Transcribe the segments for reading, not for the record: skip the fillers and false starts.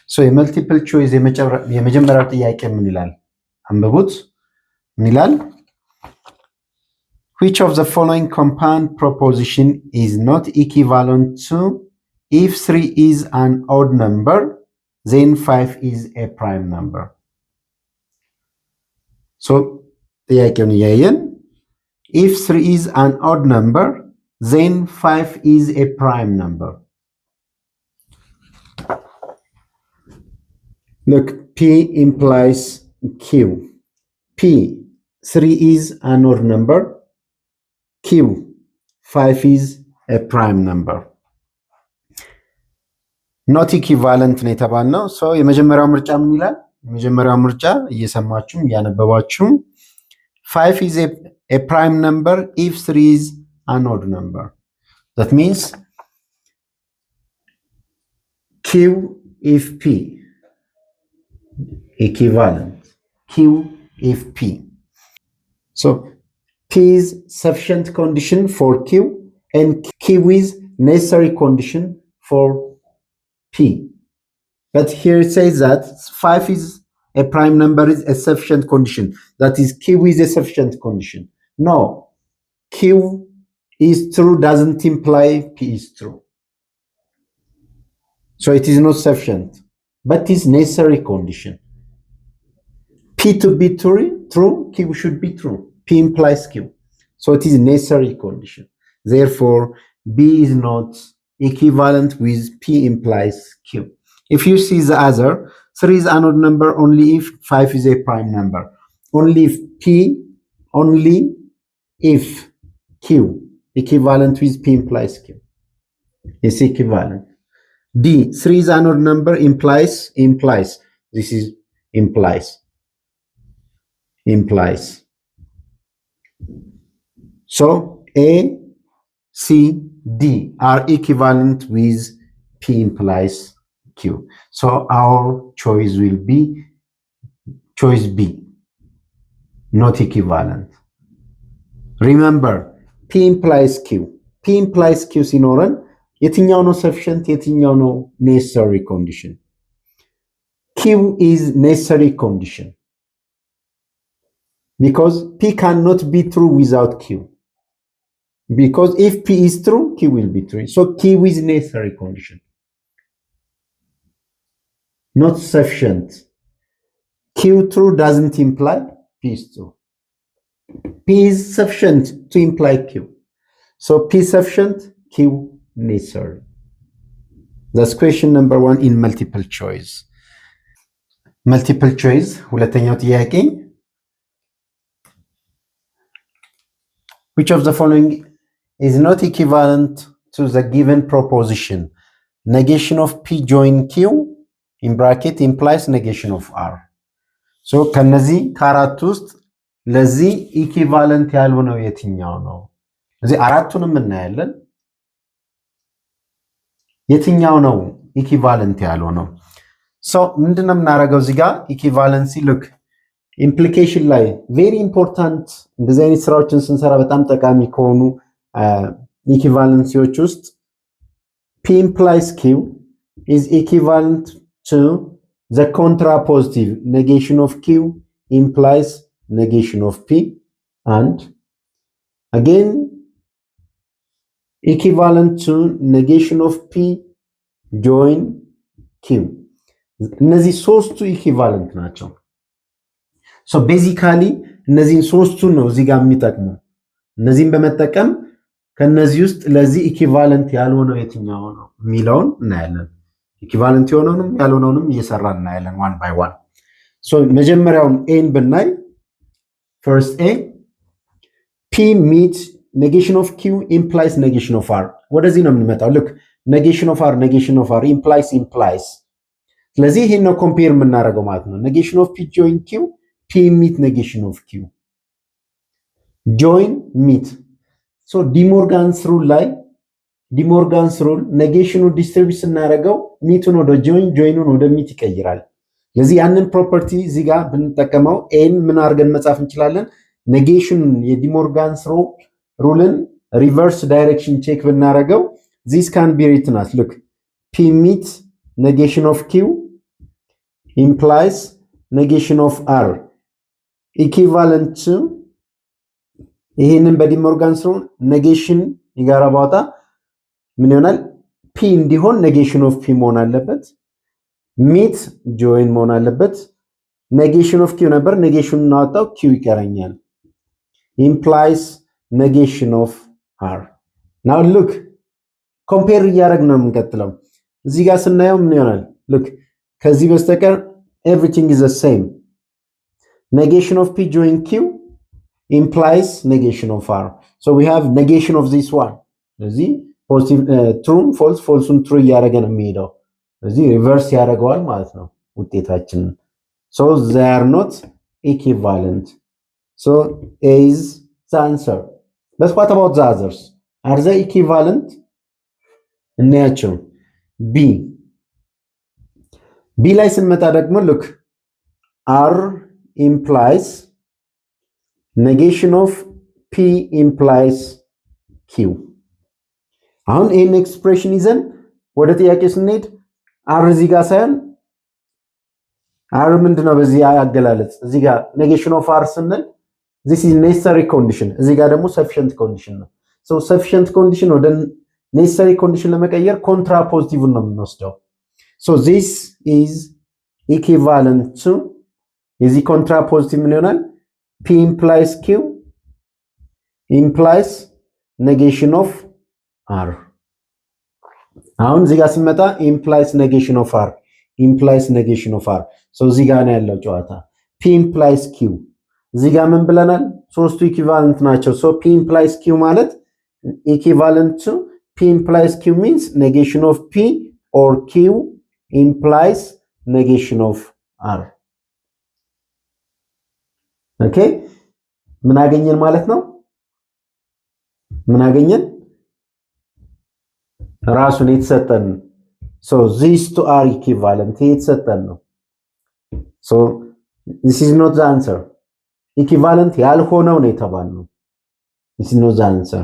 ሶ የመልቲፕል ቾይስ የመጀመሪያው ጥያቄ ምን ይላል? አንብቡት። ምን ይላል? Which of the following compound proposition is not equivalent to if 3 is an odd number, then 5 is a prime number? So ጥያቄውን እያየን if 3 is an odd number, then 5 is a prime number. Look, P implies Q. P, 3 is an odd number. Q, 5 is a prime number. Not equivalent ነው የተባልነው። ሶ የመጀመሪያው ምርጫ ምን ይላል? የመጀመሪያው ምርጫ እየሰማችሁም እያነበባችሁም 5 is a prime number if 3 is an odd number. That means Q if P equivalent. Q if P. So P is sufficient condition for Q and Q is necessary condition for P. But here it says that 5 is a prime number is a sufficient condition. That is Q is a sufficient condition. No, Q is true doesn't imply P is true. So it is not sufficient, but is necessary condition. P to be true, Q should be true. P implies Q. So it is necessary condition. Therefore, B is not equivalent with P implies Q. If you see the other, 3 is an odd number only if 5 is a prime number. Only if Q equivalent with P implies Q. It's equivalent. D, 3 is an odd number implies. This is implies. So A, C, D are equivalent with P implies Q. So our choice will be choice B, not equivalent. Remember, P implies Q. P implies Q ሲኖረን የትኛው ነው sufficient የትኛው ነው necessary condition? Q is necessary condition because P cannot be true without Q. Because if P is true, Q will be true. So Q is necessary condition, not sufficient. Q true doesn't imply P is true. P is sufficient to imply Q. So P sufficient, Q necessary. That's question number 1 in multiple choice. Multiple choice, ሁለተኛው ጥያቄ which of the following is not equivalent to the given proposition? Negation of P join Q in bracket implies negation of R. So ከነዚህ ከአራት ውስጥ ለዚህ ኢኩቫለንት ያልሆነው የትኛው ነው? እዚህ አራቱንም እናያለን። የትኛው ነው ኢኩቫለንት ያልሆነው? ሶ ምንድነው የምናደርገው እዚህ ጋር ኢኩቫለንሲ ሉክ ኢምፕሊኬሽን ላይ ቬሪ ኢምፖርታንት እንደዚህ አይነት ስራዎችን ስንሰራ በጣም ጠቃሚ ከሆኑ ኢኩቫለንሲዎች ውስጥ P implies Q is equivalent to the contrapositive. Negation of Q implies negation of P, and again equivalent to negation of P join Q. እነዚህ ሶስቱ ኢኩቫለንት ናቸው። ሶ ቤዚካሊ እነዚህን ሶስቱን ነው እዚህ ጋር የሚጠቅሙ። እነዚህን በመጠቀም ከነዚህ ውስጥ ለዚህ ኢኩቫለንት ያልሆነው የትኛው ነው የሚለውን እናያለን። ኢኩቫለንት የሆነውንም ያልሆነውንም እየሰራን እናያለን ዋን ባይ ዋን። ሶ መጀመሪያውን ኤን ብናይ first A, P meets negation of Q implies negation of R. ወደዚህ ነው የምንመጣው። look negation of R implies ስለዚህ ይሄን ነው ኮምፔር የምናደርገው ማለት ነው። negation of P join Q, P meet negation of Q. join meet. so ዲሞርጋንስ ሩል ኔጌሽኑ ዲስትሪቢዩት ስናደርገው ሚቱን ወደ ጆይኑን ወደ ሚት ይቀይራል። ስለዚህ ያንን ፕሮፐርቲ እዚህ ጋር ብንጠቀመው ኤን ምን አድርገን መጻፍ እንችላለን? ኔጌሽን የዲሞርጋንስ ሩልን ሪቨርስ ዳይሬክሽን ቼክ ብናደርገው this can be written as look P meet negation of Q implies negation of r equivalent to ይሄንን በዲሞርጋንስ ሩል ኔጌሽን ይጋራ ባወጣ ምን ይሆናል? ፒ እንዲሆን ኔጌሽን ኦፍ ፒ መሆን አለበት። ሚት ጆይን መሆን አለበት። ኔጌሽን ኦፍ ኪው ነበር፣ ኔጌሽኑን እናወጣው፣ ኪው ይቀረኛል። ኢምፕላይስ ኔጌሽን ኦፍ አር። ናው ሉክ ኮምፔር እያደረግን ነው የምንቀጥለው። እዚህ ጋር ስናየው ምን ይሆናል? ሉክ ከዚህ በስተቀር ኤቭሪቲንግ ኢዝ ዘ ሴም። ኔጌሽን ኦፍ ፒ ጆይን ኪው implies negation of r. So we have negation of this one. ስለዚህ ፖዚቲቭ ትሩ ፎልስ ፎልሱን ትሩ እያደረገ ነው የሚሄደው። ስለዚህ ሪቨርስ ያደርገዋል ማለት ነው ውጤታችን። So they are not equivalent. So A is the answer. But what about the others? Are they equivalent? እናያቸው። B ላይ ስንመጣ ደግሞ look r implies negation of p implies q. አሁን ይሄን ኤክስፕሬሽን ይዘን ወደ ጥያቄ ስንሄድ r እዚህ ጋር ሳይሆን r ምንድነው በዚህ አገላለጽ እዚህ ጋር negation of r ስንል this is necessary condition፣ እዚህ ጋር ደግሞ sufficient condition ነው። so sufficient condition ወደ necessary condition ለመቀየር ኮንትራፖዚቲቭን ነው የምንወስደው። so this is equivalent to የዚህ ኮንትራፖዚቲቭ ምን ይሆናል? P implies Q implies negation of R. አሁን እዚህ ጋር ሲመጣ implies negation of R implies negation of R. so እዚህ ጋር ነው ያለው ጨዋታ። P implies Q እዚህ ጋር ምን ብለናል? ሶስቱ ኢኩቫለንት ናቸው። so P implies Q ማለት equivalent to P implies Q means negation of P or Q implies negation of R. ኦኬ ምን አገኘን ማለት ነው? ምን አገኘን? ራሱን የተሰጠን so these two are equivalent የተሰጠን ነው። so this is not the answer. equivalent ያልሆነው ነው የተባልነው። this is not the answer.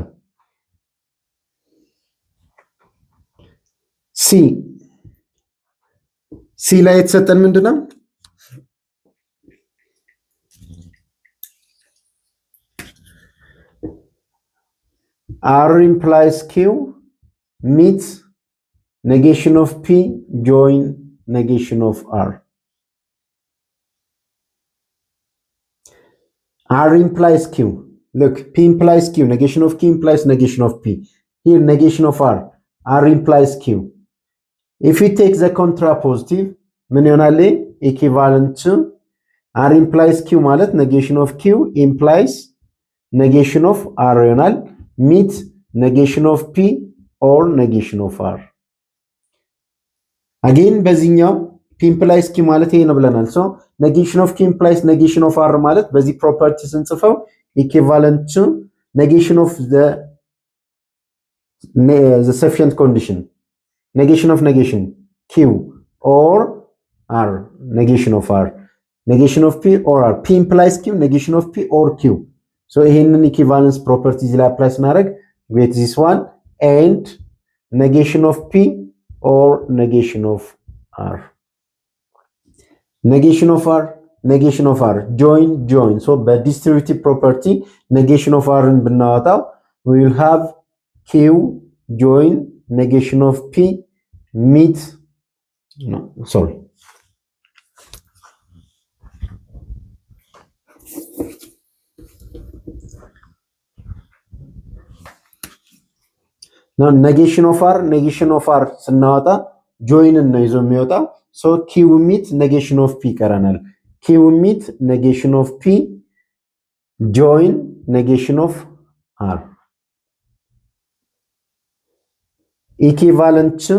C ላይ የተሰጠን ምንድነው? R implies Q meets negation of P join negation of R. R implies Q. Look, P implies Q. Negation of Q implies negation of P. Here, negation of R. R implies Q. If we take the contrapositive, ምን ይሆናል? equivalent to R implies Q ማለት negation of Q implies negation of R ይሆናል። meet negation of P or negation of R. again በዚህኛው P implies Q ማለት ይሄ ነው ብለናል። so negation of Q implies negation of R ማለት በዚህ ፕሮፐርቲ ስንጽፈው equivalent to negation of the sufficient condition, negation of negation Q or R, negation of R, negation of P or R. P implies Q, negation of P or Q. so ይሄንን ኢኩቫለንስ ፕሮፐርቲዝ ላይ አፕላይ ስናደርግ with this one and negation of P or negation of R. negation of R, negation of R, join. so by distributive property negation of R ን ብናወጣው we will have Q join negation of P meet now negation of R ስናወጣ join ነው ይዞ የሚወጣው so Q meet negation of P ቀረናል። Q meet negation of P join negation of R equivalent to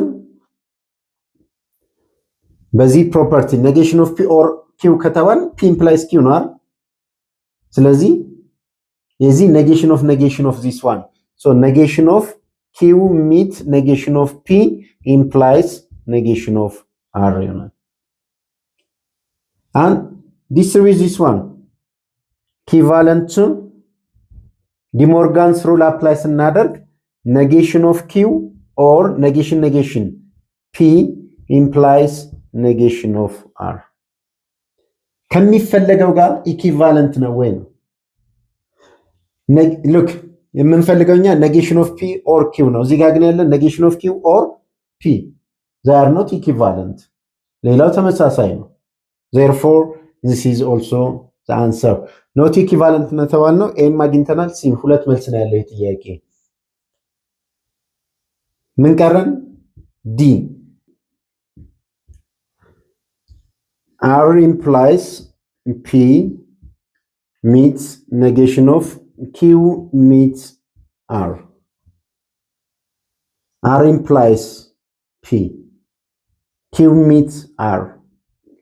በዚህ ፕሮፐርቲ negation of P or Q ከተባል P implies Q ነው አይደል? ስለዚህ የዚህ negation of this one so negation of Q meet negation of P implies negation of R ይሆናል። and distribute this one equivalent to De Morgan's rule apply ስናደርግ negation of Q or negation P implies negation of R. ከሚፈለገው ጋር ኢኩቫለንት ነው ወይ ነው። ሉክ የምንፈልገው እኛ ኔጌሽን ኦፍ ፒ ኦር ኪው ነው። እዚህ ጋር ግን ያለን ኔጌሽን ኦፍ ኪው ኦር ፒ they are not equivalent። ሌላው ተመሳሳይ ነው። therefore this is also the answer not equivalent ነው ተባልነው። ኤም አግኝተናል። ሲ ሁለት መልስ ነው ያለው ጥያቄ። ምን ቀረን? ዲ r implies p meets negation of q meets r implies p q meets r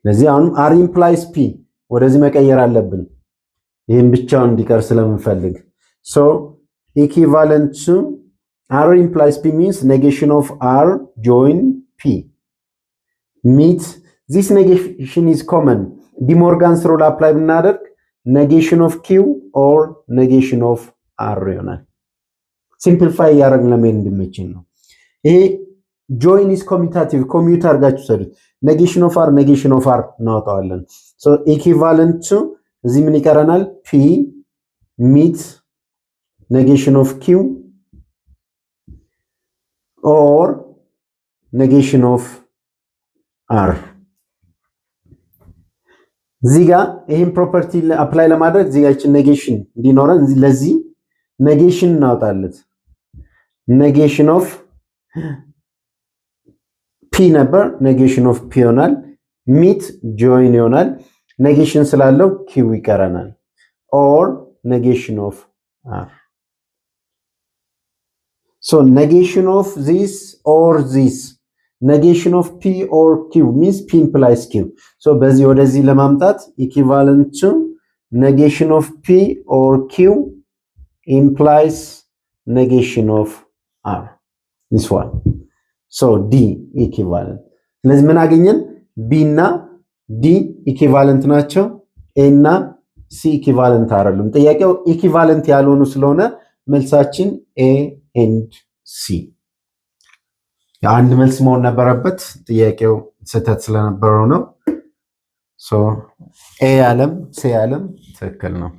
ለዚህ አሁን r implies p ወደዚህ መቀየር አለብን ይሄን ብቻውን እንዲቀር ስለምንፈልግ so equivalent to r implies p means negation of r join p meets this negation is common ዲ ሞርጋንስ ሩል አፕላይ ብናደርግ negation of q or negation of r ይሆናል ሲምፕሊፋይ ያደርግ ለምን እንድመችን ነው ይሄ join is commutative commute አድርጋችሁ ሰዱት negation of r እናወጣዋለን so equivalent to እዚህ ምን ይቀረናል p meets negation of q or negation of r እዚህ ጋር ይሄን ፕሮፐርቲ አፕላይ ለማድረግ እዚህ ጋር ኔጌሽን እንዲኖረን ለዚህ ኔጌሽን እናወጣለን negation of p ነበር negation of p ይሆናል meet join ይሆናል negation ስላለው q ይቀረናል or negation of r so negation of this or this negation of p or q means p implies q so በዚህ ወደዚህ ለማምጣት equivalent to negation of p or q implies negation of r this one so d equivalent ስለዚህ ምን አገኘን b እና d equivalent ናቸው a እና c equivalent አይደሉም ጥያቄው equivalent ያልሆኑ ስለሆነ መልሳችን a and c አንድ መልስ መሆን ነበረበት ጥያቄው ስህተት ስለነበረው ነው so a ያለም c ያለም ትክክል ነው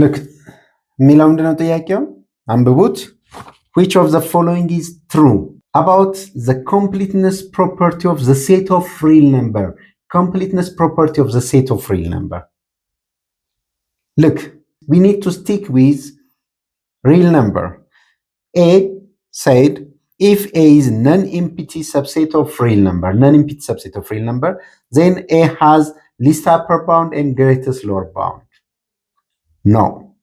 ልክ ሚላው ምንድነው ጥያቄው አንብቡት which of the following is true about the completeness property of the set of real number completeness property of the set of real number look we need to stick with real number a said if a is non-empty subset of real number then a has least upper bound and greatest lower bound no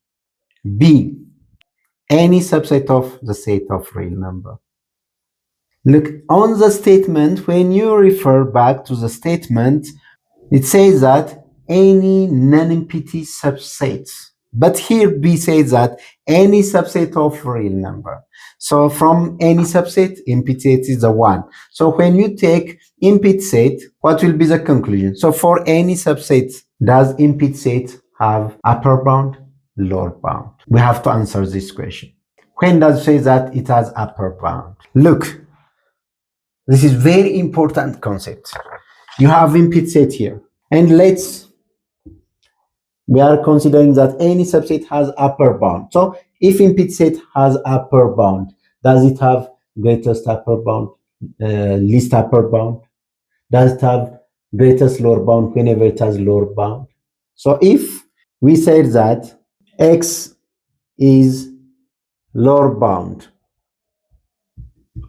b any subset of the set of real number look on the statement when you refer back to the statement it says that any non-empty subsets but here b says that any subset of real number so from any subset empty set is the one so when you take empty set what will be the conclusion so for any subset does empty set have upper bound lower bound we have to answer this question when does it say that it has upper bound look this is very important concept you have empty set here and we are considering that any subset has upper bound so if empty set has upper bound does it have greatest upper bound least upper bound does it have greatest lower bound whenever it has lower bound so if we said that x is lower bound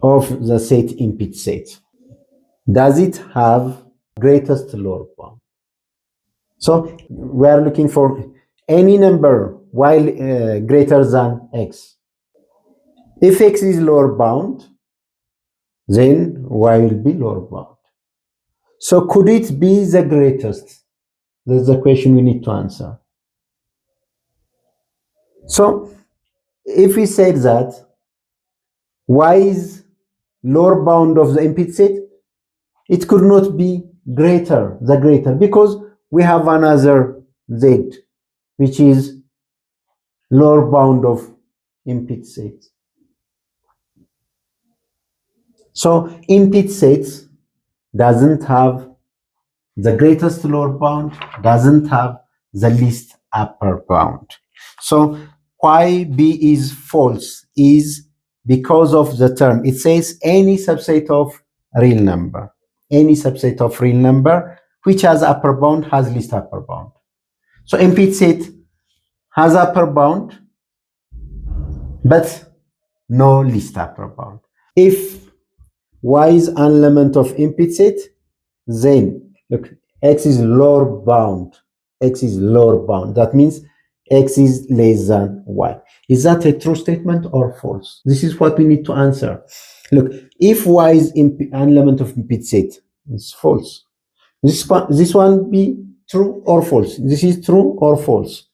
of the set empty set does it have greatest lower bound so we are looking for any number while greater than x if x is lower bound then y will be lower bound so could it be the greatest that's the question we need to answer so if we said that y is lower bound of the empty set it could not be greater because we have another z which is lower bound of empty set so empty set doesn't have the greatest lower bound doesn't have the least upper bound. So why B is false is because of the term. It says any subset of real number. Any subset of real number which has upper bound has least upper bound. So implicit set has upper bound but no least upper bound. If Y is an element of implicit set, then look, X is lower bound. X is lower bound. That means X is less than Y. Is that a true statement or false? This is what we need to answer. Look, if Y is an element of implicit set, it's false. This one be true or false? This is true or false?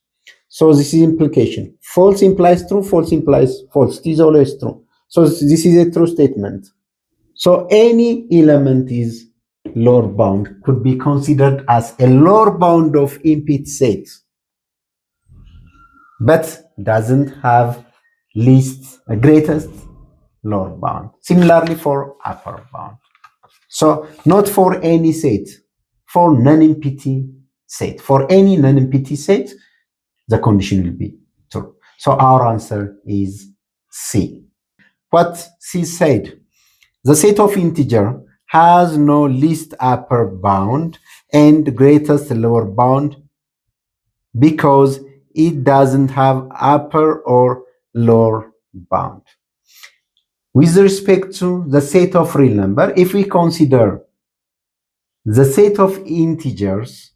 So this is implication. False implies true, false implies false. It is always true. So this is a true statement. So any element is lower bound, could be considered as a lower bound of implicit set, but doesn't have greatest lower bound. Similarly for upper bound. So not for any set, for non-empty set. For any non-empty set, the condition will be true. So our answer is C. What C said, the set of integer has no least upper bound and greatest lower bound because it doesn't have upper or lower bound. With respect to the set of real number, if we consider the set of integers,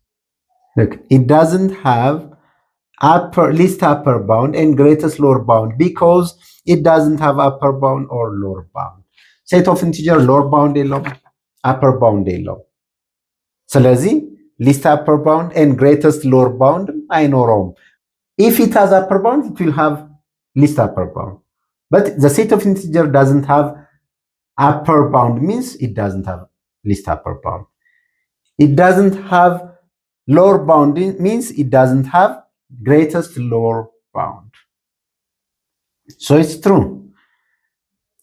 look, it doesn't have least upper bound and greatest lower bound because it doesn't have upper bound or lower bound. Set of integer lower bound የለውም, upper bound የለውም። ስለዚህ least upper bound and greatest lower bound አይኖረውም. If it has upper bound, it will have least upper bound. But the set of integer doesn't have upper bound means it doesn't have least upper bound. It doesn't have lower bound means it doesn't have greatest lower bound. So it's true.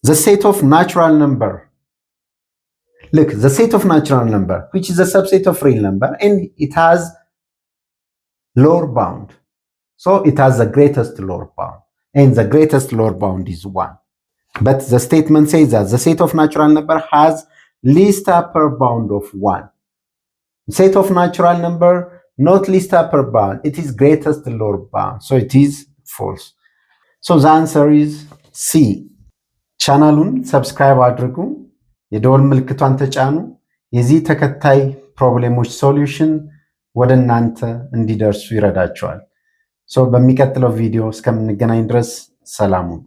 The set of natural number. Look, the set of natural number, which is a subset of real number, and it has lower bound. So it has the greatest lower bound. And the greatest lower bound is 1. But the statement says that the set of natural number has least upper bound of 1. Set of natural number, not least upper bound. It is greatest lower bound. So it is false. So the answer is C. ቻናሉን ሰብስክራይብ አድርጉ፣ የደወል ምልክቷን ተጫኑ። የዚህ ተከታይ ፕሮብሌሞች ሶሉሽን ወደ እናንተ እንዲደርሱ ይረዳቸዋል። በሚቀጥለው ቪዲዮ እስከምንገናኝ ድረስ ሰላሙን